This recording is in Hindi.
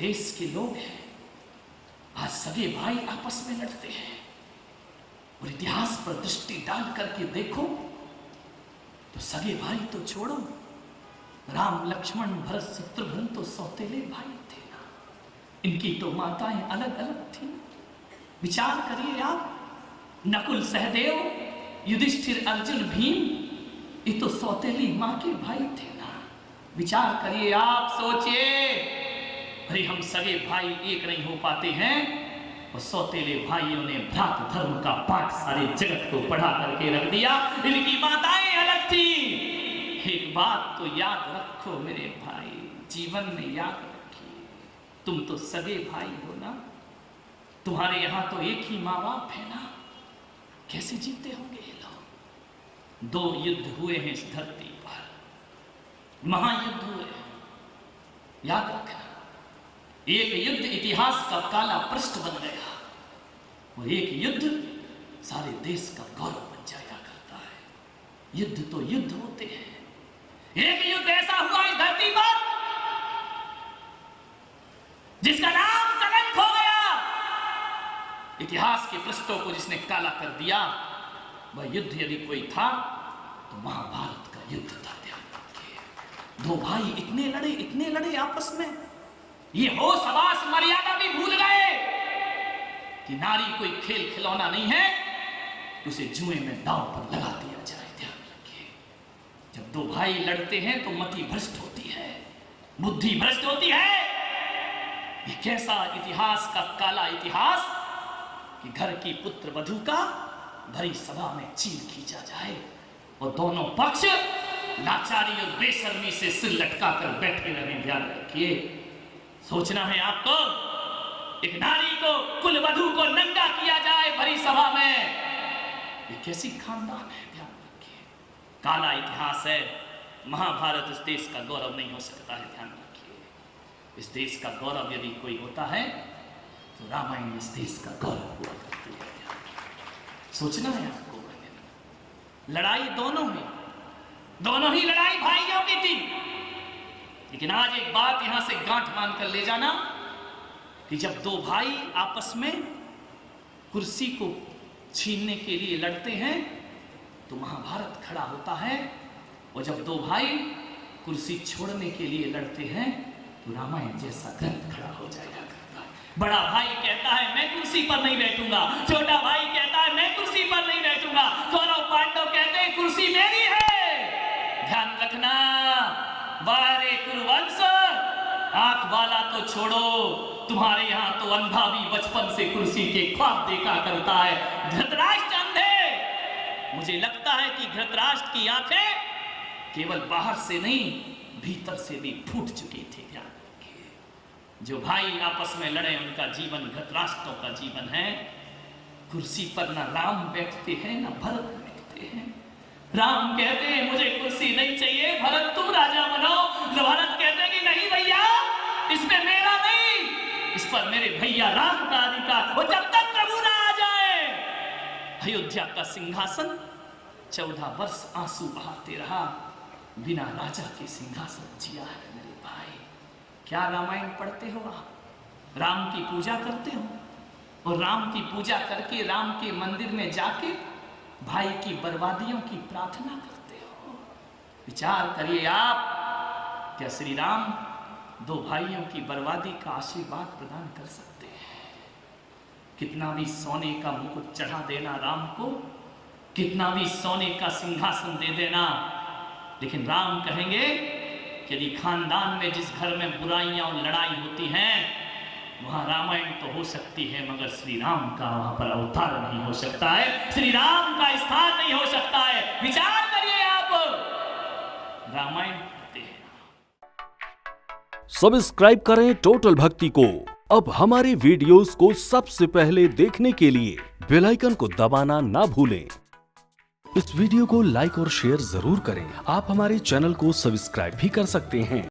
देश के लोग हैं, आज सगे भाई आपस में लड़ते हैं। और इतिहास पर दृष्टि डाल करके देखो तो सगे भाई तो छोड़ो, राम लक्ष्मण भरत शत्रुघ्न तो सौतेले भाई थे ना, इनकी तो माताएं अलग अलग थी। विचार करिए आप, नकुल सहदेव युधिष्ठिर अर्जुन भीम, ये तो सौतेली माँ के भाई थे ना। विचार करिए आप, सोचिए, अरे हम सगे भाई एक नहीं हो पाते हैं और सौतेले भाइयों ने भ्रात धर्म का पाठ सारे जगत को पढ़ा करके रख दिया। इनकी माताएं अलग थी। एक बात तो याद रखो मेरे भाई, जीवन में याद रखिए, तुम तो सगे भाई हो ना, तुम्हारे यहां तो एक ही माँ बाप है ना, कैसे जीते होंगे ये लोग। 2 युद्ध हुए हैं इस धरती पर, महायुद्ध हुए हैं, याद रखना। एक युद्ध इतिहास का काला पृष्ठ बन गया और एक युद्ध सारे देश का गौरव बन जाया करता है। युद्ध तो युद्ध होते हैं। एक युद्ध ऐसा हुआ इस धरती पर जिसका नाम कलंक हो गया, इतिहास के पृष्ठों को जिसने काला कर दिया। वह युद्ध यदि कोई था तो महाभारत का युद्ध था। ध्यान रखिए, 2 भाई इतने लड़े आपस में, ये होश हवास मर्यादा भी भूल गए कि नारी कोई खेल खिलौना नहीं है, उसे जुए में दांव पर लगा दिया जाए। ध्यान रखिए, जब 2 भाई लड़ते हैं तो मति भ्रष्ट होती है, बुद्धि भ्रष्ट होती है। ये कैसा इतिहास का काला इतिहास कि घर की पुत्र वधू का भरी सभा में चीर खींचा जाए और दोनों पक्ष लाचारी और बेशर्मी से सिर लटका कर बैठे रहे। ध्यान रखिए, सोचना है आपको, एक नारी को, कुल वधू को नंगा किया जाए भरी सभा में, ये कैसी खानदान है। ध्यान रखिए, काला इतिहास है। महाभारत इस देश का गौरव नहीं हो सकता है। ध्यान रखिए, इस देश का गौरव यदि कोई होता है तो रामायण इस देश का गौरव हुआ करती है। सोचना है आपको, लड़ाई दोनों ही लड़ाई भाइयों की थी। लेकिन आज एक बात यहां से गांठ मान कर ले जाना कि जब 2 भाई आपस में कुर्सी को छीनने के लिए लड़ते हैं तो महाभारत खड़ा होता है, और जब 2 भाई कुर्सी छोड़ने के लिए लड़ते हैं तो रामायण जैसा ग्रंथ खड़ा हो जाएगा। बड़ा भाई कहता है मैं कुर्सी पर नहीं बैठूंगा, छोटा भाई कहता है मैं कुर्सी पर नहीं बैठूंगा, कौरव पांडव कहते हैं कुर्सी मेरी है। ध्यान रखना, वारे कुरुवंश, आंख वाला तो छोड़ो, तुम्हारे यहां तो अंधा भी बचपन से कुर्सी के ख्वाब देखा करता है। धृतराष्ट्र अंधे, मुझे लगता है कि धृतराष्ट्र की आंखें केवल बाहर से नहीं भीतर से भी फूट चुकी थी। जो भाई आपस में लड़े उनका जीवन धृतराष्ट्रों का जीवन है। कुर्सी पर ना राम बैठते हैं ना भरत बैठते हैं। राम कहते हैं मुझे कुर्सी नहीं चाहिए, भरत तुम राजा बनो। भरत कहते हैं कि नहीं भैया, इसमें मेरा नहीं, इस पर मेरे भैया राम का अधिकार। वो जब तक प्रभु ना आ जाए, अयोध्या का सिंहासन 14 वर्ष आंसू बहाते रहा, बिना राजा के सिंहासन जिया है। मेरे भाई, क्या रामायण पढ़ते हो आप? राम की पूजा करते हो और राम की पूजा करके राम के मंदिर में जाके भाई की बर्बादियों की प्रार्थना करते हो। विचार करिए आप, क्या श्री राम 2 भाइयों की बर्बादी का आशीर्वाद प्रदान कर सकते हैं? कितना भी सोने का मुकुट चढ़ा देना राम को, कितना भी सोने का सिंहासन दे देना, लेकिन राम कहेंगे यदि खानदान में जिस घर में बुराइयां और लड़ाई होती हैं वहां रामायण तो हो सकती है, मगर श्री राम का वहां पर अवतार नहीं हो सकता है, श्री राम का स्थान नहीं हो सकता है। विचार करिए आप, रामायण पढ़ते हैं। सब्सक्राइब करें टोटल भक्ति को। अब हमारे वीडियोस को सबसे पहले देखने के लिए बेल आइकन को दबाना ना भूलें। इस वीडियो को लाइक और शेयर जरूर करें। आप हमारे चैनल को सब्सक्राइब भी कर सकते हैं।